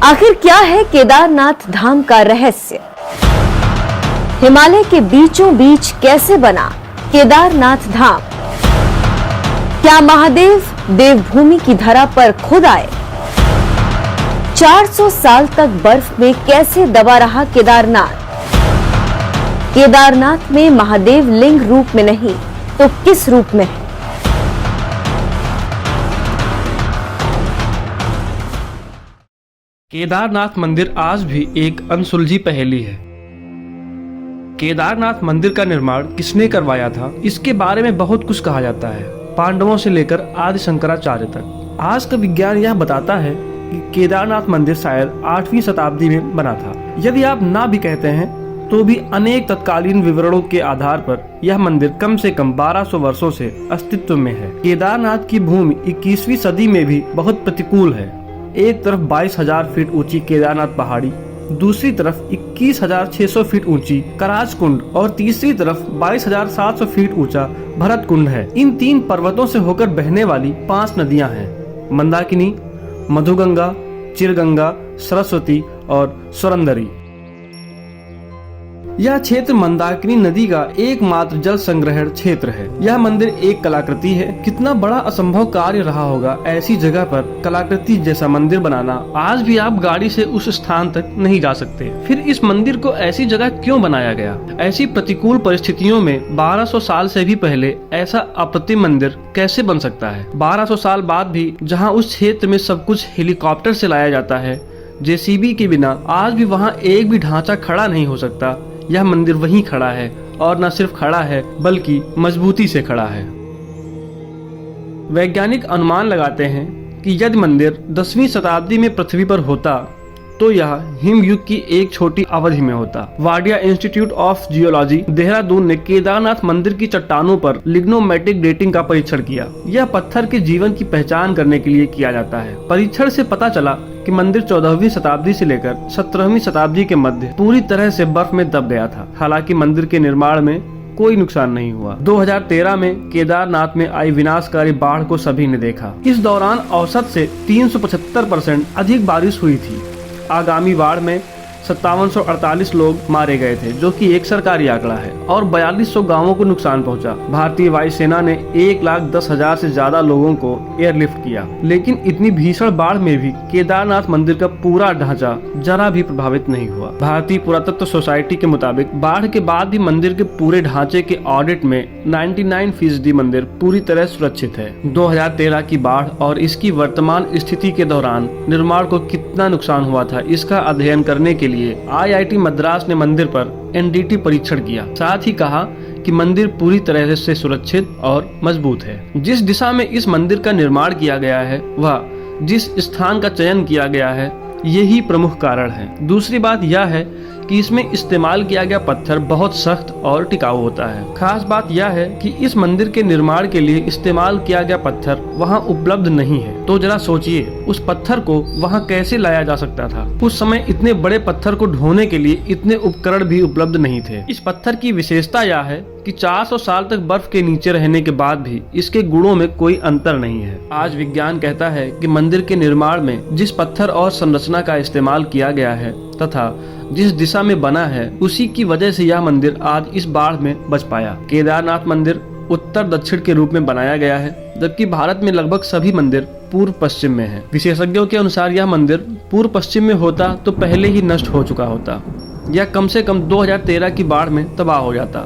आखिर क्या है केदारनाथ धाम का रहस्य? हिमालय के बीचों बीच कैसे बना केदारनाथ धाम? क्या महादेव देवभूमि की धरा पर खुद आए? 400 साल तक बर्फ में कैसे दबा रहा केदारनाथ? केदारनाथ में महादेव लिंग रूप में नहीं तो किस रूप में है? केदारनाथ मंदिर आज भी एक अनसुलझी पहेली है। केदारनाथ मंदिर का निर्माण किसने करवाया था, इसके बारे में बहुत कुछ कहा जाता है, पांडवों से लेकर आदि शंकराचार्य तक। आज का विज्ञान यह बताता है कि केदारनाथ मंदिर शायद 8वीं शताब्दी में बना था। यदि आप ना भी कहते हैं तो भी अनेक तत्कालीन विवरणों के आधार पर यह मंदिर कम से कम 1200 वर्षों से अस्तित्व में है। केदारनाथ की भूमि 21वीं सदी में भी बहुत प्रतिकूल है। एक तरफ 22,000 फीट ऊंची केदारनाथ पहाड़ी, दूसरी तरफ 21,600 फीट ऊंची कराज कुंड और तीसरी तरफ 22,700 फीट ऊंचा भरत कुंड है। इन तीन पर्वतों से होकर बहने वाली 5 नदियां हैं: मंदाकिनी, मधुगंगा, चिरगंगा, सरस्वती और स्वरंदरी। यह क्षेत्र मंदाकिनी नदी का एकमात्र जल संग्रहण क्षेत्र है। यह मंदिर एक कलाकृति है। कितना बड़ा असंभव कार्य रहा होगा ऐसी जगह पर कलाकृति जैसा मंदिर बनाना। आज भी आप गाड़ी से उस स्थान तक नहीं जा सकते। फिर इस मंदिर को ऐसी जगह क्यों बनाया गया? ऐसी प्रतिकूल परिस्थितियों में 1200 साल से भी पहले ऐसा अप्रतिम मंदिर कैसे बन सकता है? 1200 साल बाद भी जहाँ उस क्षेत्र में सब कुछ हेलीकॉप्टर से लाया जाता है, जेसीबी के बिना आज भी वहाँ एक भी ढांचा खड़ा नहीं हो सकता। यह मंदिर वहीं खड़ा है, और न सिर्फ खड़ा है बल्कि मजबूती से खड़ा है। वैज्ञानिक अनुमान लगाते हैं कि यदि मंदिर 10वीं शताब्दी में पृथ्वी पर होता तो यह हिमयुग की एक छोटी अवधि में होता। Wadia institute of geology, Dehradun ने केदारनाथ मंदिर की चट्टानों पर लिग्नोमेटिक डेटिंग का परीक्षण किया। यह पत्थर के जीवन की पहचान करने के लिए किया जाता है। परीक्षण से पता चला कि मंदिर 14वीं शताब्दी से लेकर 17वीं शताब्दी के मध्य पूरी तरह से बर्फ में दब गया था। हालांकि मंदिर के निर्माण में कोई नुकसान नहीं हुआ। 2013 में केदारनाथ में आई विनाशकारी बाढ़ को सभी ने देखा। इस दौरान औसत से 375% अधिक बारिश हुई थी। आगामी बाढ़ में 5748 लोग मारे गए थे, जो कि एक सरकारी आंकड़ा है, और 4200 गांवों को नुकसान पहुंचा। भारतीय वायुसेना ने 1,10,000 से ज्यादा लोगों को एयरलिफ्ट किया। लेकिन इतनी भीषण बाढ़ में भी केदारनाथ मंदिर का पूरा ढांचा जरा भी प्रभावित नहीं हुआ। भारतीय पुरातत्व सोसाइटी के मुताबिक बाढ़ के बाद भी मंदिर के पूरे ढांचे के ऑडिट में 99% मंदिर पूरी तरह सुरक्षित है। 2013 की बाढ़ और इसकी वर्तमान स्थिति के दौरान निर्माण को कितना नुकसान हुआ था, इसका अध्ययन करने के लिए IIT मद्रास ने मंदिर पर NDT परीक्षण किया। साथ ही कहा कि मंदिर पूरी तरह से सुरक्षित और मजबूत है। जिस दिशा में इस मंदिर का निर्माण किया गया है, वह जिस स्थान का चयन किया गया है, यही प्रमुख कारण है। दूसरी बात यह है कि इसमें इस्तेमाल किया गया पत्थर बहुत सख्त और टिकाऊ होता है। खास बात यह है कि इस मंदिर के निर्माण के लिए इस्तेमाल किया गया पत्थर वहां उपलब्ध नहीं है। तो जरा सोचिए, उस पत्थर को वहां कैसे लाया जा सकता था? उस समय इतने बड़े पत्थर को ढोने के लिए इतने उपकरण भी उपलब्ध नहीं थे। इस पत्थर की विशेषता यह है कि 400 साल तक बर्फ के नीचे रहने के बाद भी इसके गुणों में कोई अंतर नहीं है। आज विज्ञान कहता है कि मंदिर के निर्माण में जिस पत्थर और संरचना का इस्तेमाल किया गया है तथा जिस दिशा में बना है, उसी की वजह से यह मंदिर आज इस बाढ़ में बच पाया। केदारनाथ मंदिर उत्तर दक्षिण के रूप में बनाया गया है, जबकि भारत में लगभग सभी मंदिर पूर्व पश्चिम में हैं। विशेषज्ञों के अनुसार यह मंदिर पूर्व पश्चिम में होता तो पहले ही नष्ट हो चुका होता, या कम से कम 2013 की बाढ़ में तबाह हो जाता।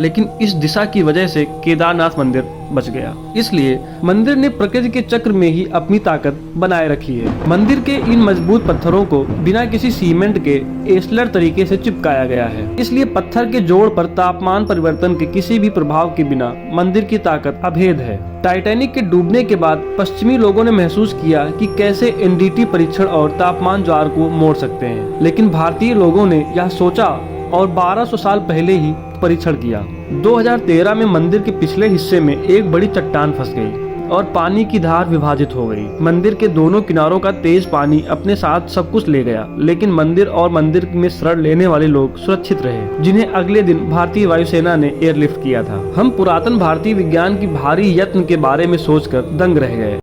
लेकिन इस दिशा की वजह से केदारनाथ मंदिर बच गया। इसलिए मंदिर ने प्रकृति के चक्र में ही अपनी ताकत बनाए रखी है। मंदिर के इन मजबूत पत्थरों को बिना किसी सीमेंट के एस्लर तरीके से चिपकाया गया है। इसलिए पत्थर के जोड़ पर तापमान परिवर्तन के किसी भी प्रभाव के बिना मंदिर की ताकत अभेद है। टाइटैनिक के डूबने के बाद पश्चिमी लोगों ने महसूस किया कि कैसे NDT परीक्षण और तापमान ज्वार को मोड़ सकते हैं। लेकिन भारतीय लोगों ने यह सोचा और 1200 साल पहले ही परीक्षण किया। 2013 में मंदिर के पिछले हिस्से में एक बड़ी चट्टान फंस गई और पानी की धार विभाजित हो गई। मंदिर के दोनों किनारों का तेज पानी अपने साथ सब कुछ ले गया, लेकिन मंदिर और मंदिर में शरण लेने वाले लोग सुरक्षित रहे, जिन्हें अगले दिन भारतीय वायुसेना ने एयरलिफ्ट किया था। हम पुरातन भारतीय विज्ञान की भारी यत्न के बारे में सोचकर दंग रह गए।